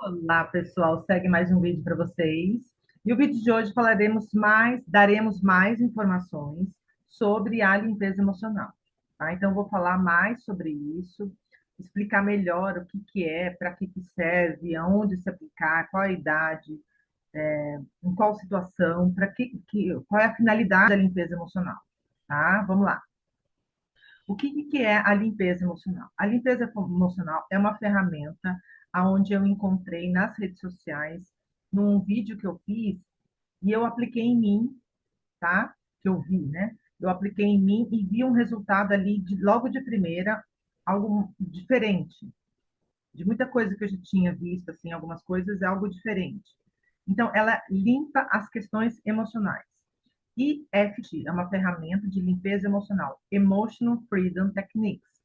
Olá, pessoal. Segue mais um vídeo para vocês. E o vídeo de hoje daremos mais informações sobre a limpeza emocional, tá? Então, eu vou falar mais sobre isso, explicar melhor o que que é, para que que serve, aonde se aplicar, qual a idade, em qual situação, qual é a finalidade da limpeza emocional, tá? Vamos lá. O que que é a limpeza emocional? A limpeza emocional é uma ferramenta onde eu encontrei nas redes sociais, num vídeo que eu fiz, e eu apliquei em mim, tá? Que eu vi, né? Eu apliquei em mim e vi um resultado ali, logo de primeira, algo diferente. De muita coisa que eu já tinha visto, assim, algumas coisas, é algo diferente. Então, ela limpa as questões emocionais. EFT é uma ferramenta de limpeza emocional, Emotional Freedom Techniques.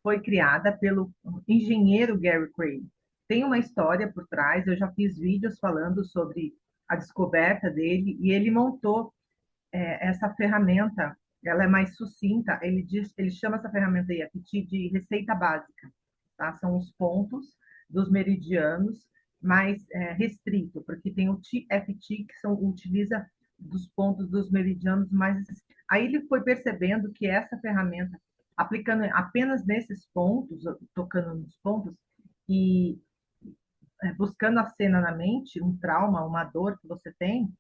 Foi criada pelo engenheiro Gary Craig. Tem uma história por trás, eu já fiz vídeos falando sobre a descoberta dele, e ele montou essa ferramenta, ela é mais sucinta, ele chama essa ferramenta EFT de receita básica, tá? São os pontos dos meridianos mais restrito, porque tem o TFT, utiliza dos pontos dos meridianos mais. Aí ele foi percebendo que essa ferramenta, aplicando apenas nesses pontos, tocando nos pontos, e buscando a cena na mente, um trauma, uma dor que você tem,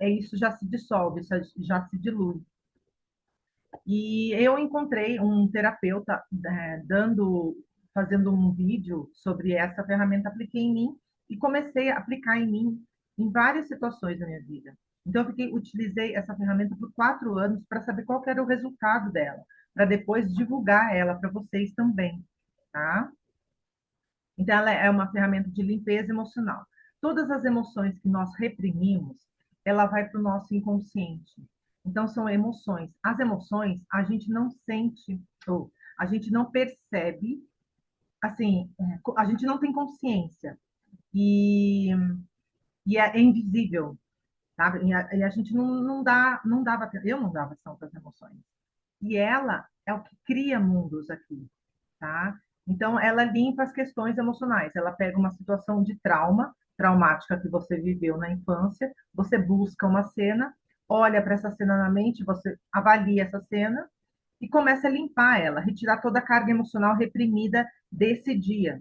isso já se dissolve, isso já se dilui. E eu encontrei um terapeuta fazendo um vídeo sobre essa ferramenta, apliquei em mim e comecei a aplicar em mim em várias situações da minha vida. Então, utilizei essa ferramenta por 4 anos para saber qual que era o resultado dela, para depois divulgar ela para vocês também, tá? Então, ela é uma ferramenta de limpeza emocional. Todas as emoções que nós reprimimos, ela vai para o nosso inconsciente. Então, são emoções. As emoções, a gente não sente, ou a gente não percebe, assim, a gente não tem consciência. E, e é invisível, sabe? E a gente não dava, eu não dava atenção para as emoções. E ela é o que cria mundos aqui, tá? Então, ela limpa as questões emocionais. Ela pega uma situação de traumática que você viveu na infância, você busca uma cena, olha para essa cena na mente, você avalia essa cena e começa a limpar ela, retirar toda a carga emocional reprimida desse dia.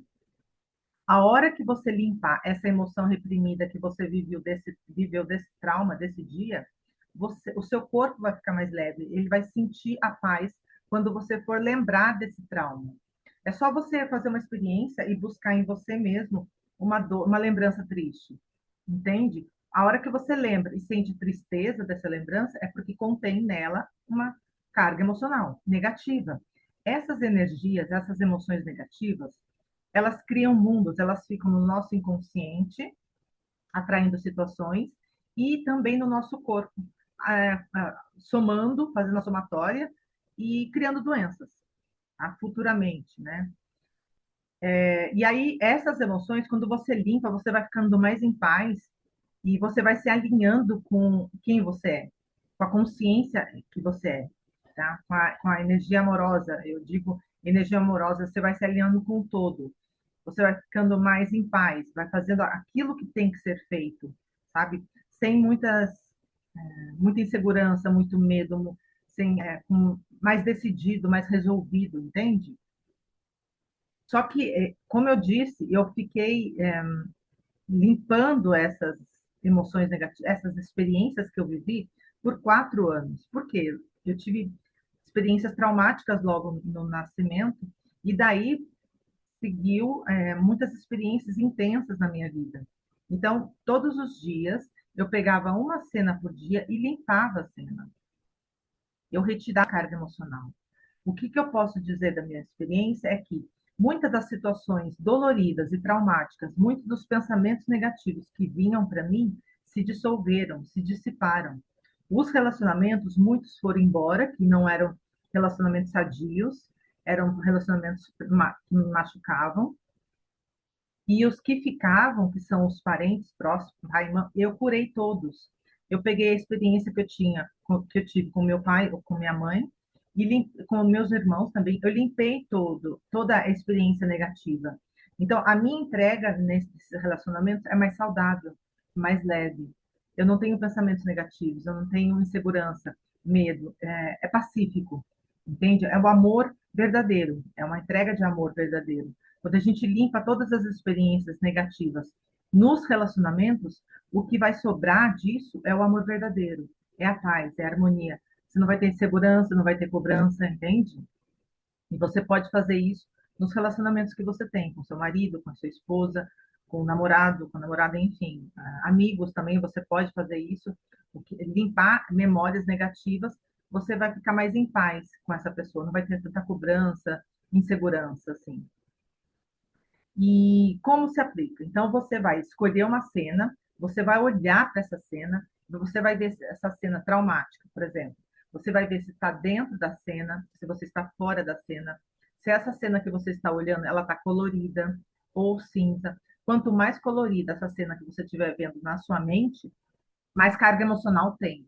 A hora que você limpar essa emoção reprimida que você viveu desse trauma, desse dia, o seu corpo vai ficar mais leve, ele vai sentir a paz quando você for lembrar desse trauma. É só você fazer uma experiência e buscar em você mesmo uma dor, uma lembrança triste, entende? A hora que você lembra e sente tristeza dessa lembrança é porque contém nela uma carga emocional negativa. Essas energias, essas emoções negativas, elas criam mundos, elas ficam no nosso inconsciente, atraindo situações, e também no nosso corpo, somando, fazendo a somatória e criando doenças, tá? Futuramente, né? E aí, essas emoções, quando você limpa, você vai ficando mais em paz e você vai se alinhando com quem você é, com a consciência que você é, tá? Com a energia amorosa, eu digo energia amorosa, você vai se alinhando com o todo. Você vai ficando mais em paz, vai fazendo aquilo que tem que ser feito, sabe? Sem muita insegurança, muito medo, mais decidido, mais resolvido, entende? Só que, como eu disse, eu fiquei limpando essas emoções negativas, essas experiências que eu vivi por 4 anos. Por quê? Eu tive experiências traumáticas logo no nascimento, e daí seguiu muitas experiências intensas na minha vida. Então, todos os dias, eu pegava uma cena por dia e limpava a cena. Eu retirava a carga emocional. O que eu posso dizer da minha experiência é que muitas das situações doloridas e traumáticas, muitos dos pensamentos negativos que vinham para mim, se dissolveram, se dissiparam. Os relacionamentos, muitos foram embora, que não eram relacionamentos sadios, eram relacionamentos que me machucavam, e os que ficavam, que são os parentes próximos, pai, irmã, eu curei todos. Eu peguei a experiência que eu tive com meu pai ou com minha mãe, e com meus irmãos também. Eu limpei toda a experiência negativa. Então, a minha entrega nesses relacionamentos é mais saudável, mais leve. Eu não tenho pensamentos negativos, eu não tenho insegurança, medo. É pacífico, entende? É o amor verdadeiro, é uma entrega de amor verdadeiro. Quando a gente limpa todas as experiências negativas nos relacionamentos, o que vai sobrar disso é o amor verdadeiro, é a paz, é a harmonia. Você não vai ter insegurança, não vai ter cobrança, entende? E você pode fazer isso nos relacionamentos que você tem, com seu marido, com a sua esposa, com o namorado, com a namorada, enfim, amigos também, você pode fazer isso, limpar memórias negativas, você vai ficar mais em paz com essa pessoa, não vai ter tanta cobrança, insegurança, assim. E como se aplica? Então, você vai escolher uma cena, você vai olhar para essa cena, você vai ver essa cena traumática, por exemplo. Você vai ver se está dentro da cena, se você está fora da cena, se essa cena que você está olhando, ela está colorida ou cinza. Quanto mais colorida essa cena que você estiver vendo na sua mente, mais carga emocional tem.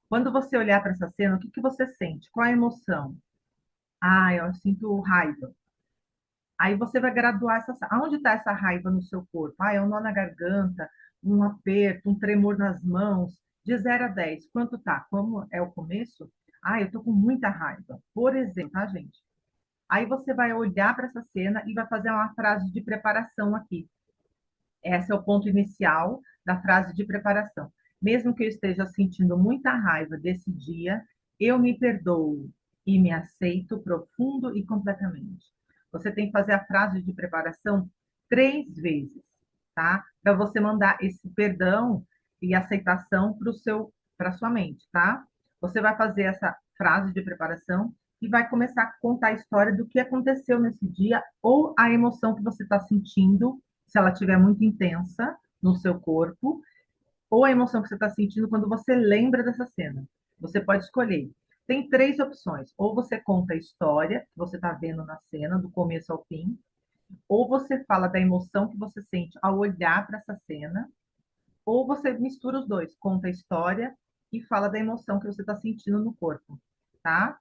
Quando você olhar para essa cena, o que que você sente? Qual a emoção? Ah, eu sinto raiva. Aí você vai graduar essa. Aonde está essa raiva no seu corpo? Ah, é um nó na garganta, um aperto, um tremor nas mãos. De 0 a 10, quanto tá? Como é o começo? Ah, eu tô com muita raiva. Por exemplo, tá, gente? Aí você vai olhar para essa cena e vai fazer uma frase de preparação aqui. Esse é o ponto inicial da frase de preparação. Mesmo que eu esteja sentindo muita raiva desse dia, eu me perdoo e me aceito profundo e completamente. Você tem que fazer a frase de preparação 3 vezes, tá? Para você mandar esse perdão e aceitação para sua mente, tá? Você vai fazer essa frase de preparação e vai começar a contar a história do que aconteceu nesse dia ou a emoção que você está sentindo se ela estiver muito intensa no seu corpo, ou a emoção que você está sentindo quando você lembra dessa cena. Você pode escolher. Tem 3 opções. Ou você conta a história que você está vendo na cena, do começo ao fim, ou você fala da emoção que você sente ao olhar para essa cena, ou você mistura os dois, conta a história e fala da emoção que você está sentindo no corpo, tá?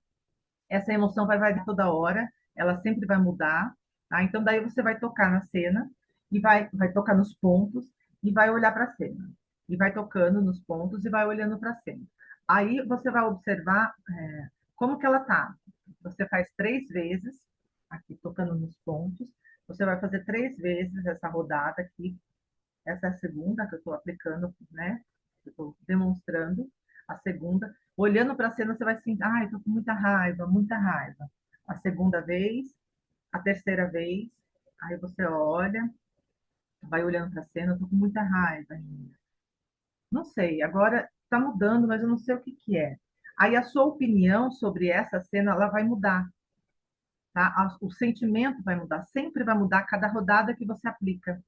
Essa emoção vai variar toda hora, ela sempre vai mudar, tá? Então, daí você vai tocar na cena e vai tocar nos pontos e vai olhar para a cena. E vai tocando nos pontos e vai olhando para a cena. Aí você vai observar como que ela tá. Você faz 3 vezes, aqui tocando nos pontos. Você vai fazer 3 vezes essa rodada aqui. Essa é a segunda que eu estou aplicando, né? Eu estou demonstrando a segunda. Olhando para a cena, você vai sentir, ai, estou com muita raiva, muita raiva. A segunda vez, a terceira vez, aí você olha, vai olhando para a cena, estou com muita raiva ainda. Não sei, agora está mudando, mas eu não sei o que que é. Aí a sua opinião sobre essa cena, ela vai mudar, tá? O sentimento vai mudar, sempre vai mudar cada rodada que você aplica.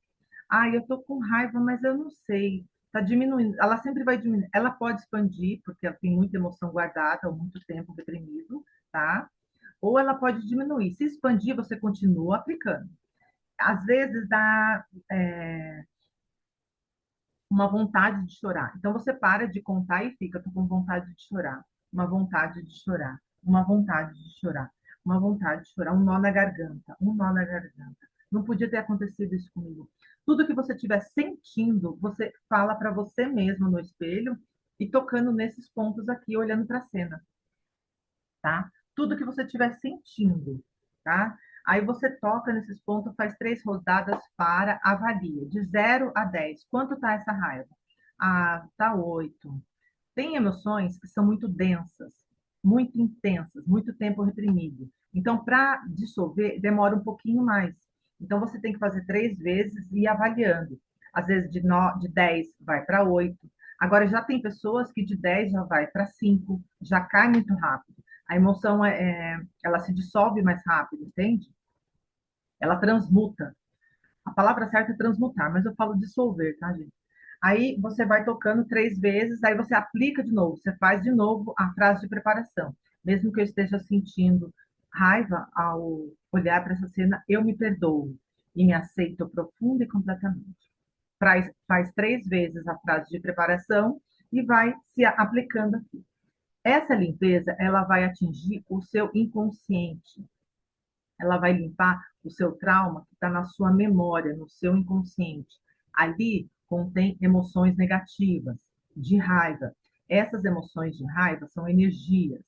Ah, eu tô com raiva, mas eu não sei. Tá diminuindo. Ela sempre vai diminuir. Ela pode expandir, porque ela tem muita emoção guardada, ou muito tempo reprimido, tá? Ou ela pode diminuir. Se expandir, você continua aplicando. Às vezes dá uma vontade de chorar. Então você para de contar e fica, tô com vontade de chorar, uma vontade de chorar, uma vontade de chorar, uma vontade de chorar, um nó na garganta, um nó na garganta. Não podia ter acontecido isso comigo. Tudo que você estiver sentindo, você fala para você mesmo no espelho e tocando nesses pontos aqui, olhando para a cena, tá? Tudo que você estiver sentindo, tá? Aí você toca nesses pontos, faz 3 rodadas para, avalia, de 0 a 10. Quanto tá essa raiva? Ah, tá 8. Tem emoções que são muito densas, muito intensas, muito tempo reprimido. Então, para dissolver, demora um pouquinho mais. Então, você tem que fazer 3 vezes e ir avaliando. Às vezes, de 10 vai para 8. Agora, já tem pessoas que de 10 já vai para 5, já cai muito rápido. A emoção, ela se dissolve mais rápido, entende? Ela transmuta. A palavra certa é transmutar, mas eu falo dissolver, tá, gente? Aí você vai tocando 3 vezes, aí você aplica de novo, você faz de novo a frase de preparação. Mesmo que eu esteja sentindo raiva ao olhar para essa cena, eu me perdoo e me aceito profunda e completamente. Faz 3 vezes a frase de preparação e vai se aplicando aqui. Essa limpeza, ela vai atingir o seu inconsciente, ela vai limpar o seu trauma, que está na sua memória, no seu inconsciente. Ali contém emoções negativas, de raiva. Essas emoções de raiva são energias.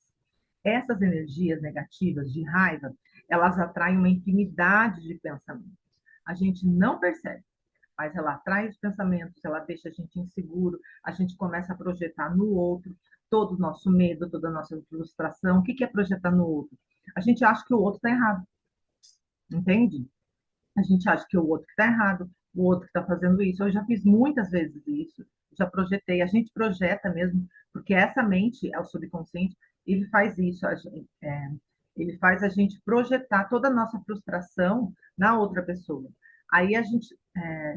Essas energias negativas de raiva, elas atraem uma infinidade de pensamentos. A gente não percebe, mas ela atrai os pensamentos, ela deixa a gente inseguro, a gente começa a projetar no outro todo o nosso medo, toda a nossa frustração. O que é projetar no outro? A gente acha que o outro está errado, entende? A gente acha que o outro está errado, o outro que está fazendo isso. Eu já fiz muitas vezes isso, já projetei. A gente projeta mesmo, porque essa mente, é o subconsciente, ele faz isso. Ele faz a gente projetar toda a nossa frustração na outra pessoa. Aí a gente,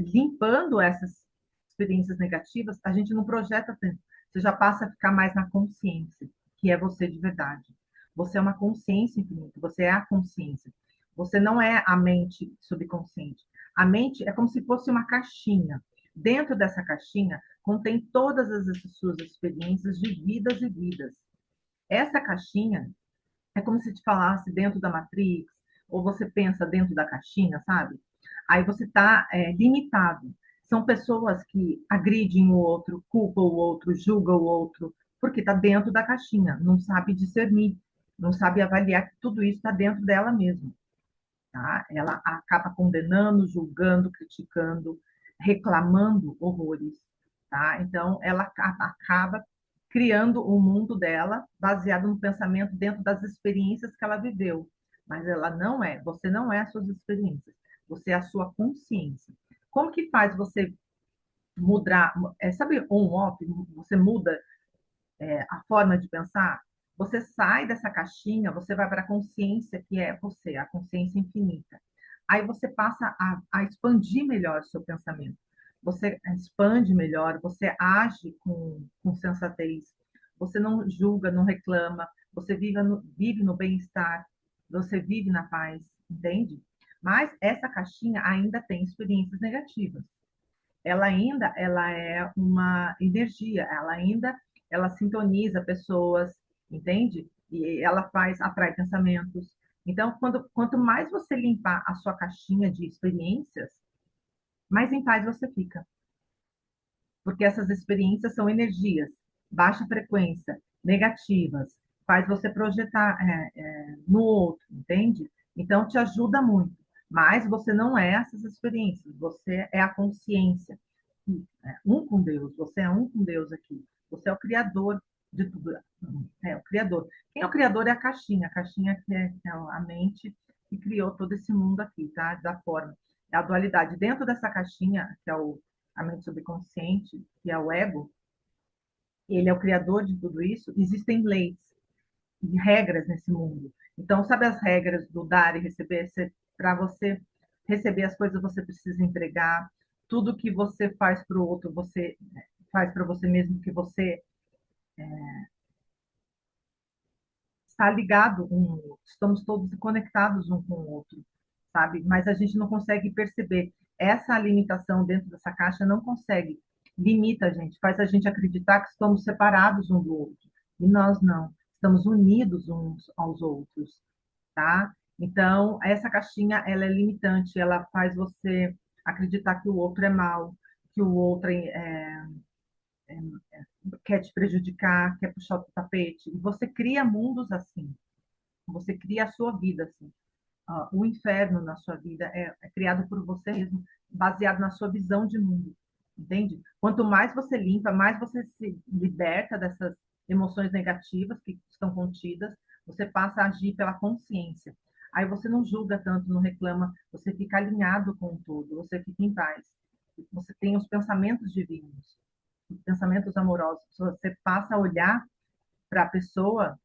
limpando essas experiências negativas, a gente não projeta tanto. Você já passa a ficar mais na consciência, que é você de verdade. Você é uma consciência infinita, você é a consciência. Você não é a mente subconsciente. A mente é como se fosse uma caixinha. Dentro dessa caixinha contém todas as suas experiências de vidas e vidas. Essa caixinha é como se te falasse dentro da Matrix, ou você pensa dentro da caixinha, sabe? Aí você está limitado. São pessoas que agridem o outro, culpam o outro, julgam o outro, porque está dentro da caixinha, não sabe discernir, não sabe avaliar que tudo isso está dentro dela mesma. Tá? Ela acaba condenando, julgando, criticando, reclamando horrores. Tá? Então, ela acaba criando o mundo dela baseado no pensamento dentro das experiências que ela viveu. Mas ela não é, você não é as suas experiências, você é a sua consciência. Como que faz você mudar, sabe on-off, você muda a forma de pensar? Você sai dessa caixinha, você vai para a consciência que é você, a consciência infinita. Aí você passa a expandir melhor o seu pensamento. Você expande melhor, você age com sensatez, você não julga, não reclama, você vive no bem-estar, você vive na paz, entende? Mas essa caixinha ainda tem experiências negativas. Ela é uma energia, ela sintoniza pessoas, entende? E ela atrai pensamentos. Então, quanto mais você limpar a sua caixinha de experiências, mais em paz você fica. Porque essas experiências são energias, baixa frequência, negativas, faz você projetar no outro, entende? Então, te ajuda muito. Mas você não é essas experiências, você é a consciência. Um com Deus, você é um com Deus aqui. Você é o criador de tudo. É o criador. Quem é o criador é a caixinha que é a mente que criou todo esse mundo aqui, tá? Da forma. É a dualidade. Dentro dessa caixinha, que é a mente subconsciente, que é o ego, ele é o criador de tudo isso, existem leis e regras nesse mundo. Então, sabe as regras do dar e receber? Para você receber as coisas, você precisa entregar. Tudo que você faz para o outro, você faz para você mesmo, que você está ligado um no outro. Estamos todos conectados um com o outro, sabe? Mas a gente não consegue perceber. Essa limitação dentro dessa caixa não consegue. Limita a gente, faz a gente acreditar que estamos separados um do outro. E nós não. Estamos unidos uns aos outros, tá? Então, essa caixinha, ela é limitante, ela faz você acreditar que o outro é mal, que o outro quer te prejudicar, quer puxar o tapete. E você cria mundos assim. Você cria a sua vida assim. O inferno na sua vida é criado por você mesmo, baseado na sua visão de mundo. Entende? Quanto mais você limpa, mais você se liberta dessas emoções negativas que estão contidas, você passa a agir pela consciência. Aí você não julga tanto, não reclama, você fica alinhado com o todo, você fica em paz. Você tem os pensamentos divinos, os pensamentos amorosos. Você passa a olhar para a pessoa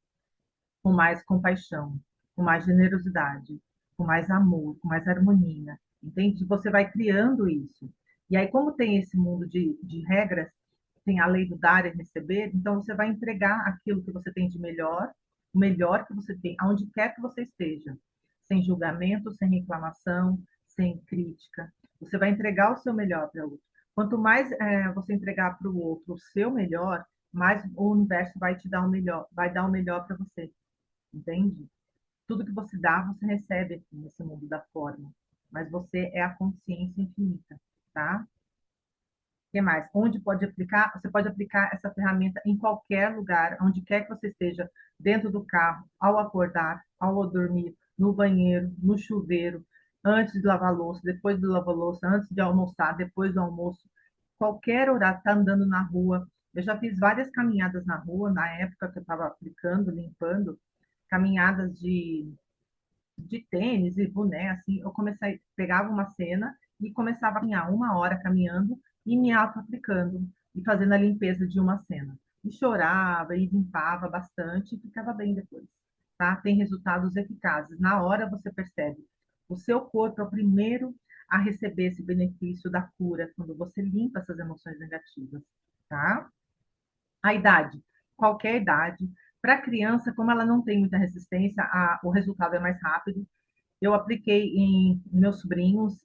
com mais compaixão, com mais generosidade, com mais amor, com mais harmonia, entende? Você vai criando isso. E aí, como tem esse mundo de regras, tem a lei do dar e receber, então você vai entregar aquilo que você tem de melhor, o melhor que você tem, aonde quer que você esteja, sem julgamento, sem reclamação, sem crítica. Você vai entregar o seu melhor para o outro. Quanto mais você entregar para o outro o seu melhor, mais o universo vai te dar o melhor, vai dar o melhor para você. Entende? Tudo que você dá, você recebe aqui nesse mundo da forma. Mas você é a consciência infinita, tá? O que mais? Onde pode aplicar? Você pode aplicar essa ferramenta em qualquer lugar, onde quer que você esteja, dentro do carro, ao acordar, ao dormir, no banheiro, no chuveiro, antes de lavar a louça, depois de lavar a louça, antes de almoçar, depois do almoço. Qualquer horário, está andando na rua. Eu já fiz várias caminhadas na rua, na época que eu estava aplicando, limpando, caminhadas de tênis e boné, assim, eu comecei, pegava uma cena e começava a caminhar 1 hora caminhando e me auto-aplicando e fazendo a limpeza de uma cena. E chorava e limpava bastante e ficava bem depois, tá? Tem resultados eficazes. Na hora você percebe. O seu corpo é o primeiro a receber esse benefício da cura quando você limpa essas emoções negativas, tá? A idade, qualquer idade. Para a criança, como ela não tem muita resistência, o resultado é mais rápido. Eu apliquei em meus sobrinhos,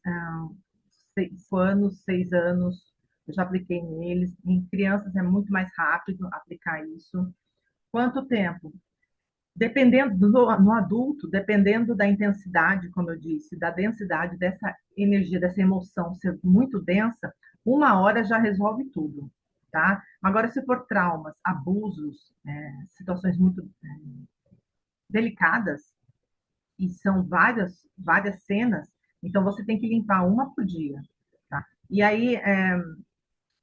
6 anos, 6 anos, eu já apliquei neles. Em crianças é muito mais rápido aplicar isso. Quanto tempo? Dependendo no adulto, dependendo da intensidade, como eu disse, da densidade dessa energia, dessa emoção ser muito densa, 1 hora já resolve tudo, tá? Agora, se for traumas, abusos, situações muito delicadas, e são várias cenas, então você tem que limpar uma por dia, tá? E aí,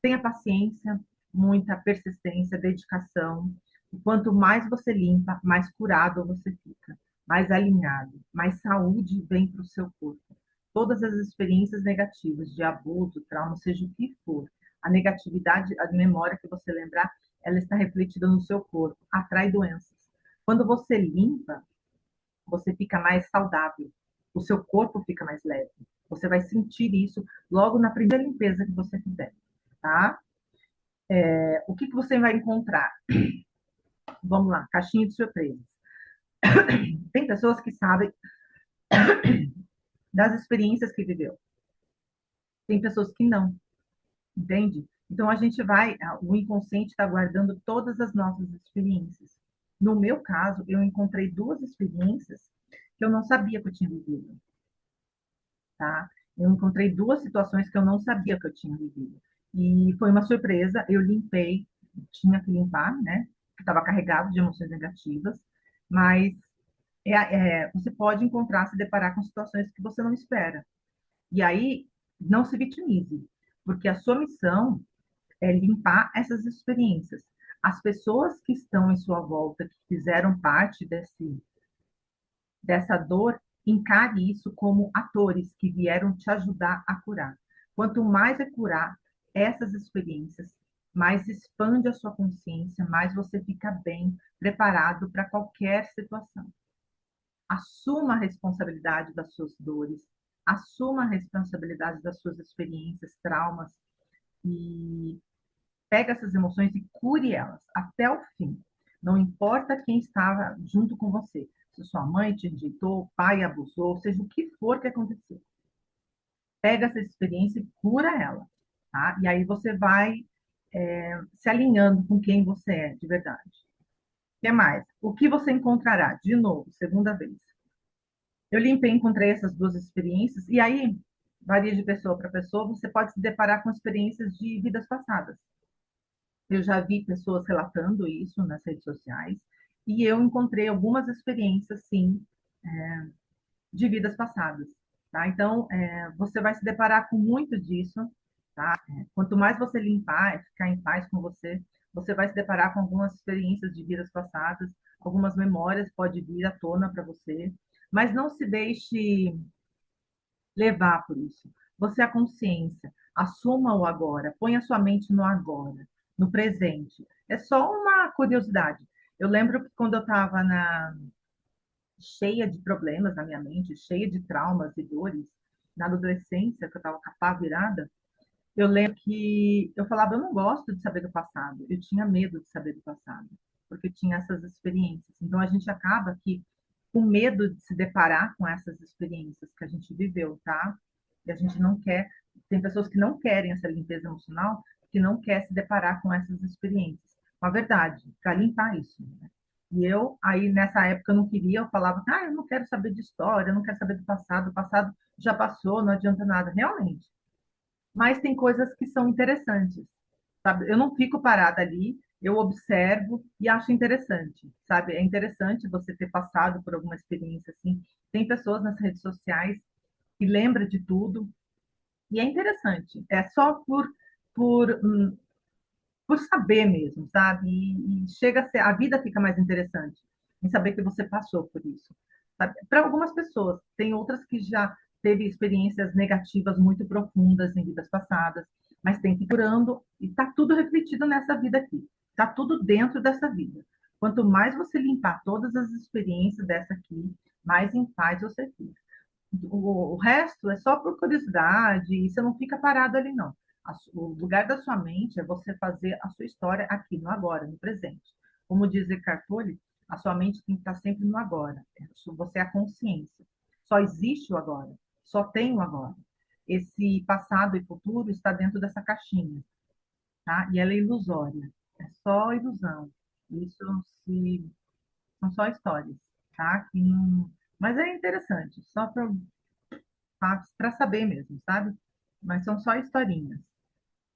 tenha paciência, muita persistência, dedicação. E quanto mais você limpa, mais curado você fica, mais alinhado, mais saúde vem para o seu corpo. Todas as experiências negativas de abuso, trauma, seja o que for, a negatividade, a memória que você lembrar, ela está refletida no seu corpo, atrai doenças. Quando você limpa, você fica mais saudável, o seu corpo fica mais leve. Você vai sentir isso logo na primeira limpeza que você fizer, tá? O que você vai encontrar? Vamos lá, caixinha de surpresas. Tem pessoas que sabem das experiências que viveu. Tem pessoas que não, entende? Então a gente vai, o inconsciente está guardando todas as nossas experiências. No meu caso, eu encontrei 2 experiências que eu não sabia que eu tinha vivido, tá? Eu encontrei 2 situações que eu não sabia que eu tinha vivido. E foi uma surpresa, eu limpei, tinha que limpar, né? Que estava carregado de emoções negativas, mas você pode encontrar, se deparar com situações que você não espera. E aí, não se vitimize, porque a sua missão é limpar essas experiências. As pessoas que estão em sua volta, que fizeram parte dessa dor, encare isso como atores que vieram te ajudar a curar. Quanto mais é curar essas experiências, mais expande a sua consciência, mais você fica bem preparado para qualquer situação. Assuma a responsabilidade das suas dores, assuma a responsabilidade das suas experiências, traumas e pega essas emoções e cure elas até o fim. Não importa quem estava junto com você, se sua mãe te rejeitou, o pai abusou, seja o que for que aconteceu. Pega essa experiência e cura ela, tá? E aí você vai se alinhando com quem você é de verdade. O que mais? O que você encontrará? De novo, segunda vez. Eu limpei, encontrei essas 2 experiências, e aí, varia de pessoa para pessoa, você pode se deparar com experiências de vidas passadas. Eu já vi pessoas relatando isso nas redes sociais, e eu encontrei algumas experiências, sim, de vidas passadas, tá? Então, você vai se deparar com muito disso, tá? Quanto mais você limpar, ficar em paz com você, você vai se deparar com algumas experiências de vidas passadas, algumas memórias pode vir à tona para você, mas não se deixe levar por isso. Você é a consciência, assuma o agora, ponha sua mente no agora, no presente. É só uma curiosidade. Eu lembro que quando eu estava cheia de problemas na minha mente, cheia de traumas e dores, na adolescência, que eu estava com a pá virada, eu lembro que eu falava, eu não gosto de saber do passado, eu tinha medo de saber do passado, porque eu tinha essas experiências. Então a gente acaba que com medo de se deparar com essas experiências que a gente viveu, tá? E a gente não quer, tem pessoas que não querem essa limpeza emocional, que não quer se deparar com essas experiências. Uma verdade, para limpar isso, né? E eu, aí nessa época eu não queria, eu falava, eu não quero saber de história, eu não quero saber do passado, o passado já passou, não adianta nada, realmente. Mas tem coisas que são interessantes, sabe? Eu não fico parada ali, eu observo e acho interessante, sabe? É interessante você ter passado por alguma experiência assim. Tem pessoas nas redes sociais que lembram de tudo, e é interessante. É só por, hum, por saber mesmo, sabe? E chega a ser, a vida fica mais interessante em saber que você passou por isso. Para algumas pessoas, tem outras que já teve experiências negativas muito profundas em vidas passadas, mas tem que ir curando e está tudo refletido nessa vida aqui. Está tudo dentro dessa vida. Quanto mais você limpar todas as experiências dessa aqui, mais em paz você fica. O resto é só por curiosidade e você não fica parado ali, não. O lugar da sua mente é você fazer a sua história aqui, no agora, no presente. Como diz Eckhart Tolle, a sua mente tem que estar sempre no agora. Você é a consciência. Só existe o agora. Só tem o agora. Esse passado e futuro está dentro dessa caixinha, tá? E ela é ilusória. É só ilusão. Isso se, são só histórias, tá? Que não... Mas é interessante, só para saber mesmo, sabe? Mas são só historinhas.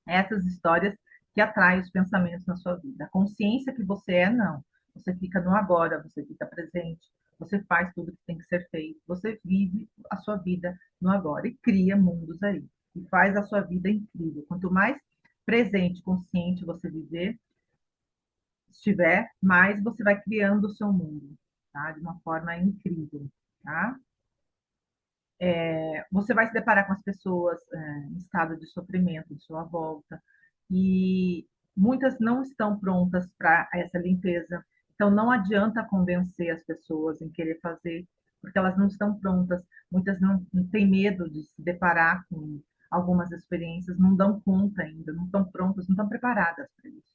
Essas histórias que atraem os pensamentos na sua vida. A consciência que você é, não. Você fica no agora, você fica presente, você faz tudo que tem que ser feito, você vive a sua vida no agora e cria mundos aí. E faz a sua vida incrível. Quanto mais presente, consciente você viver, estiver, mais você vai criando o seu mundo, tá? De uma forma incrível, tá? Você vai se deparar com as pessoas em estado de sofrimento de sua volta, e muitas não estão prontas para essa limpeza. Então, não adianta convencer as pessoas em querer fazer, porque elas não estão prontas. Muitas não têm medo de se deparar com algumas experiências, não dão conta ainda, não estão prontas, não estão preparadas para isso.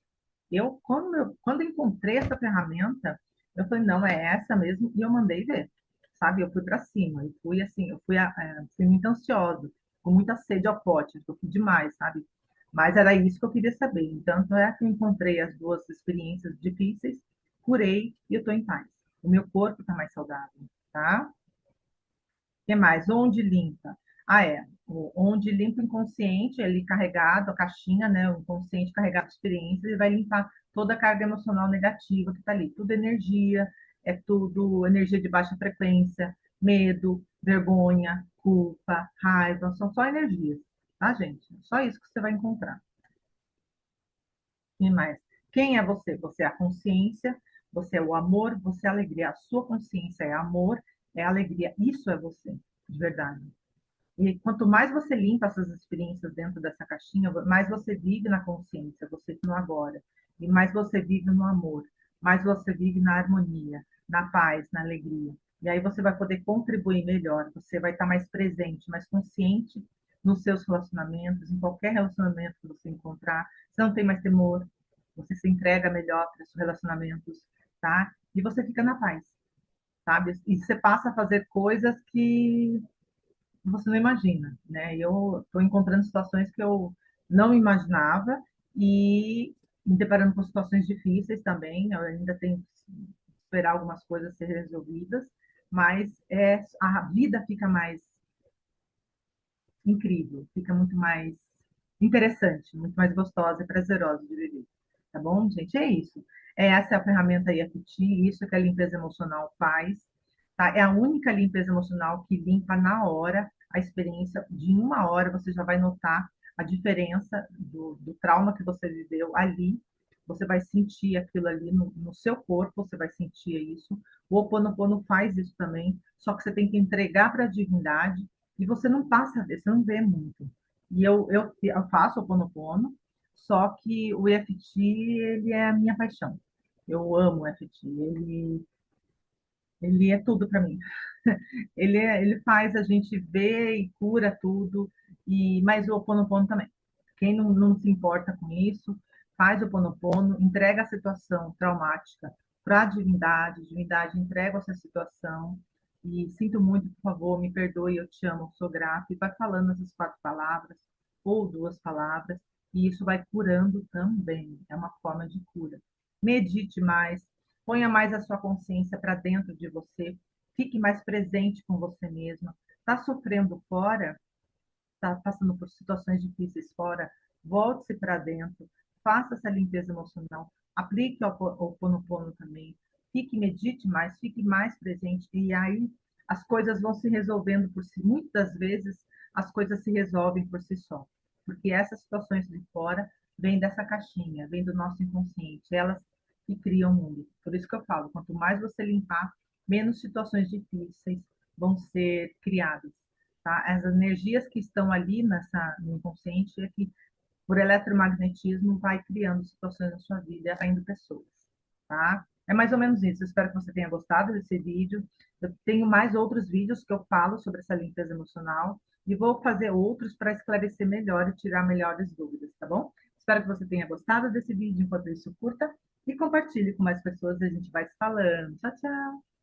Quando eu encontrei essa ferramenta, eu falei, não, é essa mesmo, e eu mandei ver, sabe? Eu fui para cima, eu fui assim, fui muito ansiosa, com muita sede ao pote, eu fui demais, sabe? Mas era isso que eu queria saber. Então, é que eu encontrei as duas experiências difíceis, curei e eu estou em paz. O meu corpo está mais saudável, tá? O que mais? Onde limpa? Onde limpa o inconsciente, ele carregado, a caixinha, né? O inconsciente carregado de experiências, ele vai limpar toda a carga emocional negativa que está ali. Tudo energia, é tudo energia de baixa frequência, medo, vergonha, culpa, raiva, são só energias, tá, gente? Só isso que você vai encontrar. E mais? Quem é você? Você é a consciência, você é o amor, você é a alegria. A sua consciência é amor, é alegria. Isso é você, de verdade. E quanto mais você limpa essas experiências dentro dessa caixinha, mais você vive na consciência, você no agora. E mais você vive no amor, mais você vive na harmonia, na paz, na alegria. E aí você vai poder contribuir melhor, você vai estar mais presente, mais consciente nos seus relacionamentos, em qualquer relacionamento que você encontrar. Você não tem mais temor, você se entrega melhor para os relacionamentos, tá? E você fica na paz, sabe? E você passa a fazer coisas que você não imagina, né? Eu estou encontrando situações que eu não imaginava e me deparando com situações difíceis também. Eu ainda tenho que esperar algumas coisas ser resolvidas, mas a vida fica mais incrível, fica muito mais interessante, muito mais gostosa e prazerosa de viver. Tá bom, gente? É isso. Essa é a ferramenta EFT, isso que a limpeza emocional faz. Tá? É a única limpeza emocional que limpa na hora a experiência. De uma hora você já vai notar a diferença do trauma que você viveu ali. Você vai sentir aquilo ali no seu corpo, você vai sentir isso. O Ho Oponopono faz isso também, só que você tem que entregar para a divindade e você não passa a ver, você não vê muito. E eu faço o Ho Oponopono, só que o EFT, ele é a minha paixão. Eu amo o EFT, ele é tudo para mim. Ele faz a gente ver e cura tudo, mas o Ho Oponopono também. Quem não se importa com isso, faz o Ho Oponopono, entrega a situação traumática para a divindade, divindade entrega essa situação, e sinto muito, por favor, me perdoe, eu te amo, sou grata, e vai falando essas 4 palavras, ou 2 palavras, e isso vai curando também, é uma forma de cura. Medite mais, Ponha mais a sua consciência para dentro de você, fique mais presente com você mesma. Está sofrendo fora? Está passando por situações difíceis fora? Volte-se para dentro, faça essa limpeza emocional, aplique o Ho'oponopono também, medite mais, fique mais presente, e aí as coisas vão se resolvendo por si. Muitas vezes as coisas se resolvem por si só, porque essas situações de fora vêm dessa caixinha, vêm do nosso inconsciente, elas que criam o mundo. Por isso que eu falo, quanto mais você limpar, menos situações difíceis vão ser criadas. Tá? As energias que estão ali no inconsciente é que, por eletromagnetismo, vai criando situações na sua vida e atraindo pessoas. Tá? É mais ou menos isso. Eu espero que você tenha gostado desse vídeo. Eu tenho mais outros vídeos que eu falo sobre essa limpeza emocional e vou fazer outros para esclarecer melhor e tirar melhores dúvidas, tá bom? Espero que você tenha gostado desse vídeo. Enquanto isso, curta e compartilhe com mais pessoas e a gente vai se falando. Tchau, tchau!